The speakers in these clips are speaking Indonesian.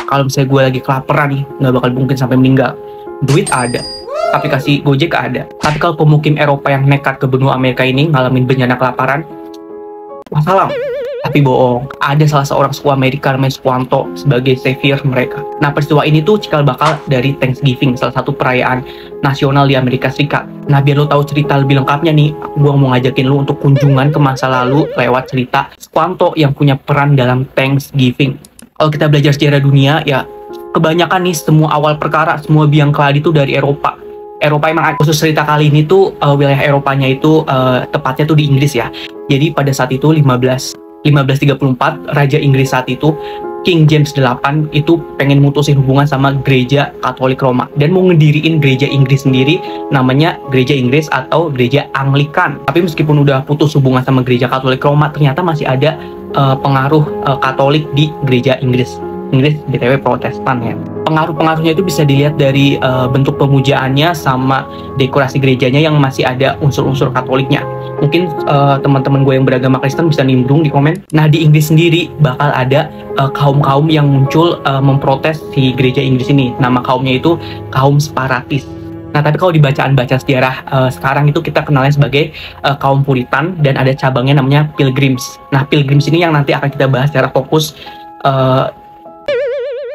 Kalau misalnya gue lagi kelaparan nih, nggak bakal mungkin sampai meninggal. Duit ada, aplikasi Gojek ada. Tapi kalau pemukim Eropa yang nekat ke benua Amerika ini ngalamin bencana kelaparan, wassalam. Tapi bohong, ada salah seorang suku Amerika namanya Squanto sebagai savior mereka. Nah, peristiwa ini tuh cikal bakal dari Thanksgiving, salah satu perayaan nasional di Amerika Serikat. Nah, biar lo tahu cerita lebih lengkapnya nih, gue mau ngajakin lo untuk kunjungan ke masa lalu lewat cerita Squanto yang punya peran dalam Thanksgiving. Kalau kita belajar sejarah dunia, ya kebanyakan nih semua awal perkara, semua biang keladi itu dari Eropa. Eropa emang khusus cerita kali ini tuh wilayah Eropanya itu tepatnya tuh di Inggris ya. Jadi pada saat itu 1534 Raja Inggris saat itu King James VIII itu pengen mutusin hubungan sama gereja Katolik Roma dan mau ngediriin gereja Inggris sendiri namanya gereja Inggris atau gereja Anglikan. Tapi meskipun udah putus hubungan sama gereja Katolik Roma, ternyata masih ada pengaruh Katolik di gereja Inggris. Inggris BTW Protestan ya. Pengaruh-pengaruhnya itu bisa dilihat dari bentuk pemujaannya sama dekorasi gerejanya yang masih ada unsur-unsur Katoliknya. Mungkin teman-teman gue yang beragama Kristen bisa nimbrung di komen. Nah, di Inggris sendiri bakal ada kaum-kaum yang muncul memprotes si gereja Inggris ini. Nama kaumnya itu kaum separatis. Nah, tapi kalau di bacaan-bacaan sejarah sekarang itu kita kenalnya sebagai kaum Puritan dan ada cabangnya namanya Pilgrims. Nah, Pilgrims ini yang nanti akan kita bahas secara fokus.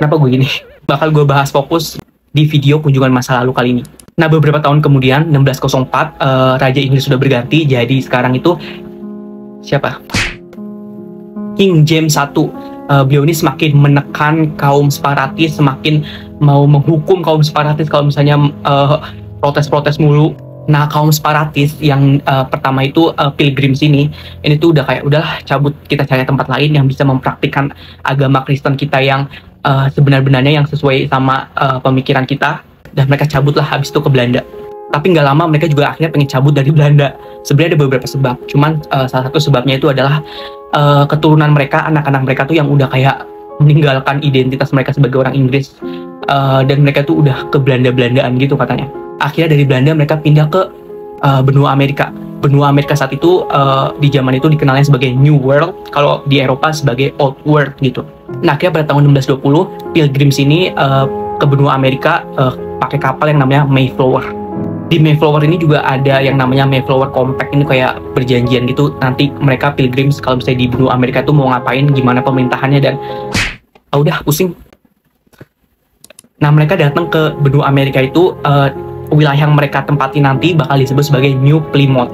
Kenapa gue gini? Bakal gue bahas fokus di video kunjungan masa lalu kali ini. Nah, beberapa tahun kemudian, 1604, Raja Inggris sudah berganti. Jadi sekarang itu siapa? King James I. Beliau ini semakin menekan kaum separatis, semakin mau menghukum kaum separatis kalau misalnya protes-protes mulu. Nah, kaum separatis yang pertama itu Pilgrims ini tuh udah kayak udahlah cabut, kita cari tempat lain yang bisa mempraktikkan agama Kristen kita yang sebenar-benarnya yang sesuai sama pemikiran kita. Dan mereka cabutlah habis itu ke Belanda. Tapi nggak lama mereka juga akhirnya pengen cabut dari Belanda. Sebenarnya ada beberapa sebab, cuman salah satu sebabnya itu adalah keturunan mereka, anak-anak mereka tuh yang udah kayak meninggalkan identitas mereka sebagai orang Inggris, dan mereka tuh udah ke Belanda-Belandaan gitu katanya. Akhirnya dari Belanda mereka pindah ke benua Amerika. Benua Amerika saat itu di zaman itu dikenalnya sebagai New World, kalau di Eropa sebagai Old World gitu. Nah, akhirnya pada tahun 1620 Pilgrims ini ke benua Amerika pakai kapal yang namanya Mayflower. Di Mayflower ini juga ada yang namanya Mayflower Compact, ini kayak perjanjian gitu. Nanti mereka Pilgrims kalau misalnya di benua Amerika tuh mau ngapain, gimana pemerintahannya, dan udah pusing. Nah, mereka datang ke benua Amerika itu, wilayah yang mereka tempati nanti bakal disebut sebagai New Plymouth.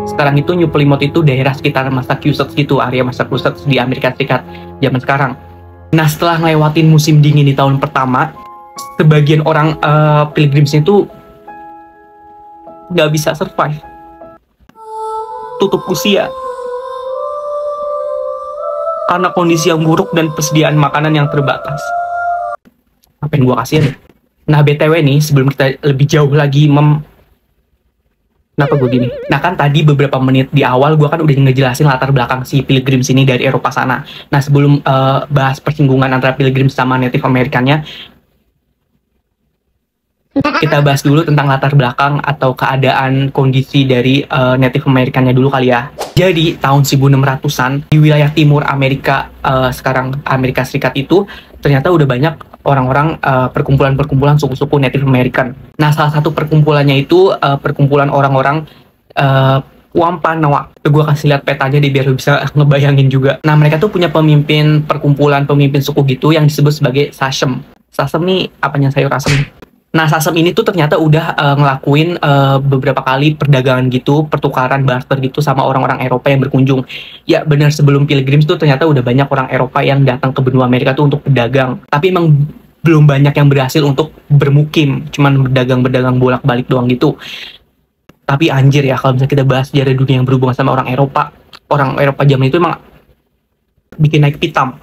Sekarang itu New Plymouth itu daerah sekitar Massachusetts gitu, area Massachusetts di Amerika Serikat zaman sekarang. Nah, setelah ngelewatin musim dingin di tahun pertama, sebagian orang Pilgrims itu nggak bisa survive, tutup usia karena kondisi yang buruk dan persediaan makanan yang terbatas. Apa yang gue kasih deh. Nah, BTW nih, sebelum kita lebih jauh lagi kenapa gue gini? Nah, kan tadi beberapa menit di awal gue kan udah ngejelasin latar belakang si Pilgrims ini dari Eropa sana. Nah, sebelum bahas persinggungan antara Pilgrims sama Native Americannya, kita bahas dulu tentang latar belakang atau keadaan kondisi dari Native Americannya dulu kali ya. Jadi tahun 1600-an di wilayah timur Amerika, sekarang Amerika Serikat itu ternyata udah banyak orang-orang perkumpulan-perkumpulan suku-suku Native American. Nah, salah satu perkumpulannya itu perkumpulan orang-orang Wampanoag. Gue kasih lihat petanya deh biar lu bisa ngebayangin juga. Nah, mereka tuh punya pemimpin perkumpulan, pemimpin suku gitu yang disebut sebagai Sachem. Sachem nih apanya, sayur asem. Nah, Sachem ini tuh ternyata udah ngelakuin beberapa kali perdagangan gitu, pertukaran barter gitu sama orang-orang Eropa yang berkunjung. Ya benar, sebelum Pilgrims tuh ternyata udah banyak orang Eropa yang datang ke benua Amerika tuh untuk berdagang. Tapi emang belum banyak yang berhasil untuk bermukim, cuman berdagang-berdagang bolak-balik doang gitu. Tapi anjir ya, kalau misalnya kita bahas sejarah dunia yang berhubungan sama orang Eropa zaman itu emang bikin naik pitam.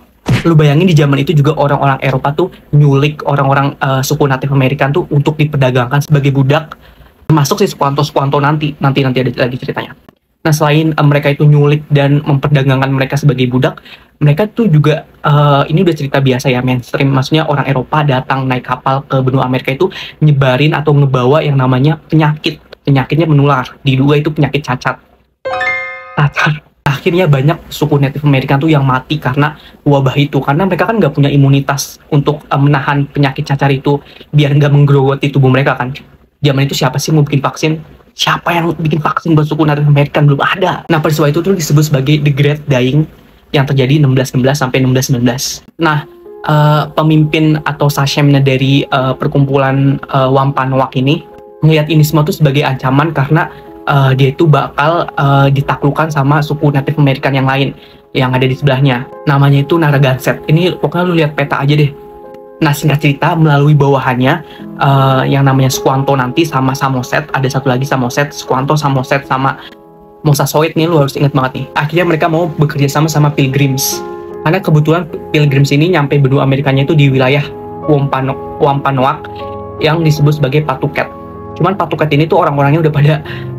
Lu bayangin di zaman itu juga orang-orang Eropa tuh nyulik orang-orang suku Native American tuh untuk diperdagangkan sebagai budak, termasuk si Squanto nanti ada lagi ceritanya. Nah, selain mereka itu nyulik dan memperdagangkan mereka sebagai budak, mereka tuh juga ini udah cerita biasa ya, mainstream. Maksudnya orang Eropa datang naik kapal ke benua Amerika itu nyebarin atau ngebawa yang namanya penyakitnya menular. Diduga itu penyakit cacar. Nah, akhirnya banyak suku Native American tuh yang mati karena wabah itu, karena mereka kan nggak punya imunitas untuk menahan penyakit cacar itu biar nggak menggerogoti tubuh mereka kan. Zaman itu siapa sih mau bikin vaksin? Siapa yang bikin vaksin buat suku Native American? Belum ada. Nah, peristiwa itu tuh disebut sebagai The Great Dying yang terjadi 1616 sampai 1619. Nah, pemimpin atau sashemnya dari perkumpulan Wampanoag ini melihat ini semua tuh sebagai ancaman karena dia itu bakal ditaklukkan sama suku Native American yang lain yang ada di sebelahnya. Namanya itu Narragansett. Ini pokoknya lu lihat peta aja deh. Nah, singkat cerita, melalui bawahannya yang namanya Squanto nanti sama Samoset, ada satu lagi Samoset, Squanto, Samoset, sama Massasoit nih, lu harus ingat banget nih. Akhirnya mereka mau bekerja sama Pilgrims. Karena kebetulan Pilgrims ini nyampe benua Amerikanya itu di wilayah Wampanoag yang disebut sebagai Patuket. Cuman Patuket ini tuh orang-orangnya udah pada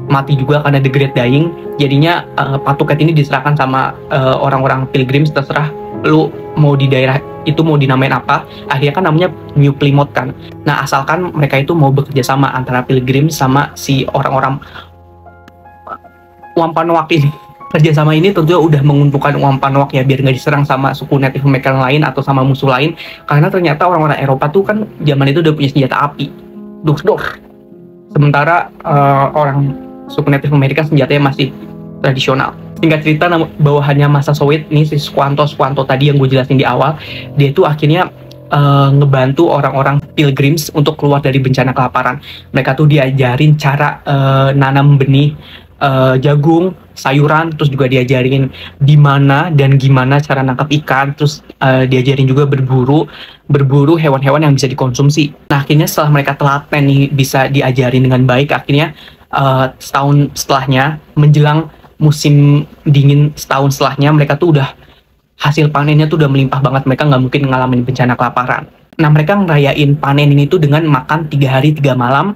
mati juga karena The Great Dying. Jadinya Patuket ini diserahkan sama orang-orang Pilgrims, terserah lu mau di daerah itu mau dinamain apa. Akhirnya kan namanya New Plymouth kan. Nah, asalkan mereka itu mau bekerja sama antara Pilgrims sama si orang-orang Wampanoag ini. Kerjasama ini tentunya udah menguntungkan Wampanoag ya, biar nggak diserang sama suku Native American lain atau sama musuh lain. Karena ternyata orang-orang Eropa tuh kan zaman itu udah punya senjata api, dor. Sementara orang suku Native American senjatanya masih tradisional. Singkat cerita, bawahannya Massasoit ini si Squanto tadi yang gue jelasin di awal, dia itu akhirnya ngebantu orang-orang Pilgrims untuk keluar dari bencana kelaparan. Mereka tuh diajarin cara nanam benih jagung, sayuran, terus juga diajarin di mana dan gimana cara nangkap ikan, terus diajarin juga berburu hewan-hewan yang bisa dikonsumsi. Nah, akhirnya setelah mereka telaten nih bisa diajarin dengan baik, akhirnya setahun setelahnya, menjelang musim dingin setahun setelahnya, mereka tuh udah hasil panennya tuh udah melimpah banget, mereka nggak mungkin ngalamin bencana kelaparan. Nah, mereka ngerayain panen ini tuh dengan makan 3 hari 3 malam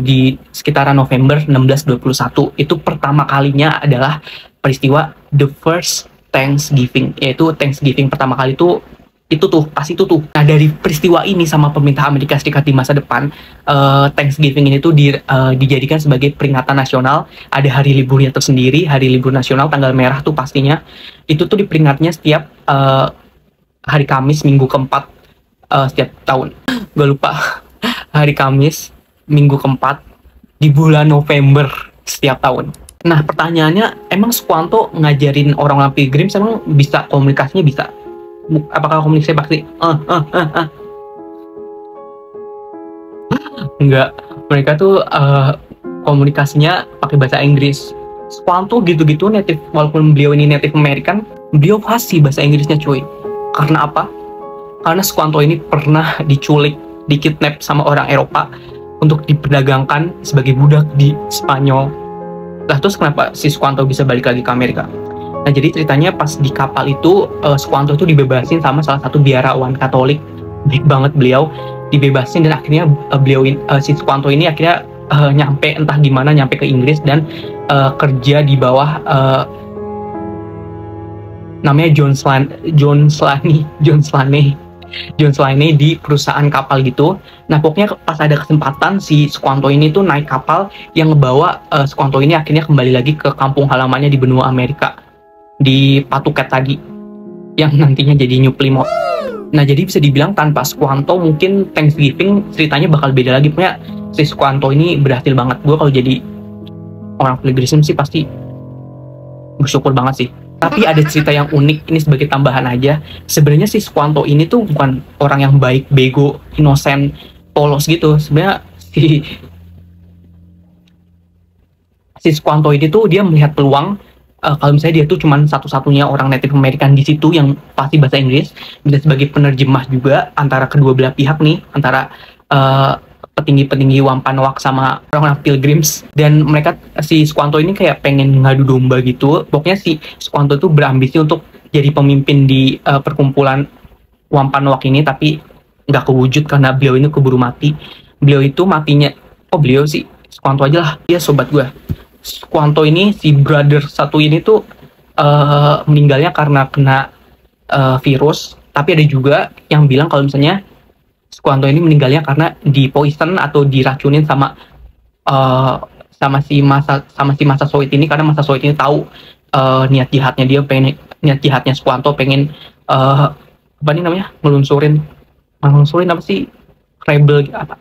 di sekitaran November 1621. Itu pertama kalinya adalah peristiwa The First Thanksgiving, yaitu Thanksgiving pertama kali itu tuh pas itu tuh. Nah, dari peristiwa ini sama pemerintah Amerika Serikat di masa depan, Thanksgiving ini tuh dijadikan sebagai peringatan nasional. Ada hari liburnya tersendiri, hari libur nasional tanggal merah tuh pastinya. Itu tuh diperingatnya setiap hari Kamis minggu keempat setiap tahun. Gak lupa hari Kamis minggu keempat di bulan November setiap tahun. Nah, pertanyaannya, emang Squanto ngajarin orang-orang Pilgrims emang bisa komunikasinya bisa? Apakah komunikasi pasti? Enggak, mereka tuh komunikasinya pakai bahasa Inggris. Squanto gitu-gitu native, walaupun beliau ini Native American, beliau fasih bahasa Inggrisnya cuy. Karena apa? Karena Squanto ini pernah diculik, dikidnap sama orang Eropa untuk diperdagangkan sebagai budak di Spanyol. Lah, terus kenapa si Squanto bisa balik lagi ke Amerika? Nah, jadi ceritanya pas di kapal itu, Squanto itu dibebasin sama salah satu biarawan Katolik. Baik banget beliau, dibebasin, dan akhirnya si Squanto ini akhirnya nyampe entah gimana, nyampe ke Inggris dan kerja di bawah namanya John Slaney di perusahaan kapal gitu. Nah, pokoknya pas ada kesempatan si Squanto ini tuh naik kapal yang ngebawa Squanto ini akhirnya kembali lagi ke kampung halamannya di benua Amerika, di Patuket tadi yang nantinya jadi New Plymouth. Nah, jadi bisa dibilang tanpa Squanto mungkin Thanksgiving ceritanya bakal beda lagi. Punya si Squanto ini berhasil banget. Gue kalau jadi orang Pilgrim sih pasti bersyukur banget sih. Tapi ada cerita yang unik, ini sebagai tambahan aja. Sebenarnya si Squanto ini tuh bukan orang yang baik, bego, innocent, polos gitu. Sebenarnya si Squanto ini tuh dia melihat peluang, kalau misalnya dia tuh cuman satu-satunya orang Native American di situ yang pasti bahasa Inggris, bisa sebagai penerjemah juga antara kedua belah pihak nih, antara petinggi-petinggi Wampanoag sama orang-orang Pilgrims. Dan mereka, si Squanto ini kayak pengen ngadu domba gitu. Pokoknya si Squanto itu berambisi untuk jadi pemimpin di perkumpulan Wampanoag ini, tapi nggak kewujud karena beliau ini keburu mati. Beliau itu matinya, beliau sih Squanto aja lah, dia sobat gue. Squanto ini, si brother satu ini tuh meninggalnya karena kena virus. Tapi ada juga yang bilang kalau misalnya Squanto ini meninggalnya karena di poison atau diracunin sama si Massasoit ini, karena Massasoit ini tahu niat jahatnya dia, pengen niat jahatnya Suwanto pengen apa nih namanya, ngelunsurin apa sih, rebel apa,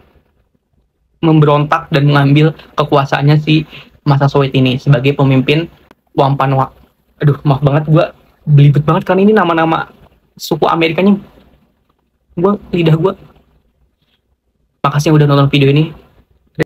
memberontak dan mengambil kekuasaannya si Massasoit ini sebagai pemimpin Wampanoag. Aduh, maaf banget gue belibet banget kan ini nama-nama suku Amerikanya, lidah gue. Makasih yang udah nonton video ini.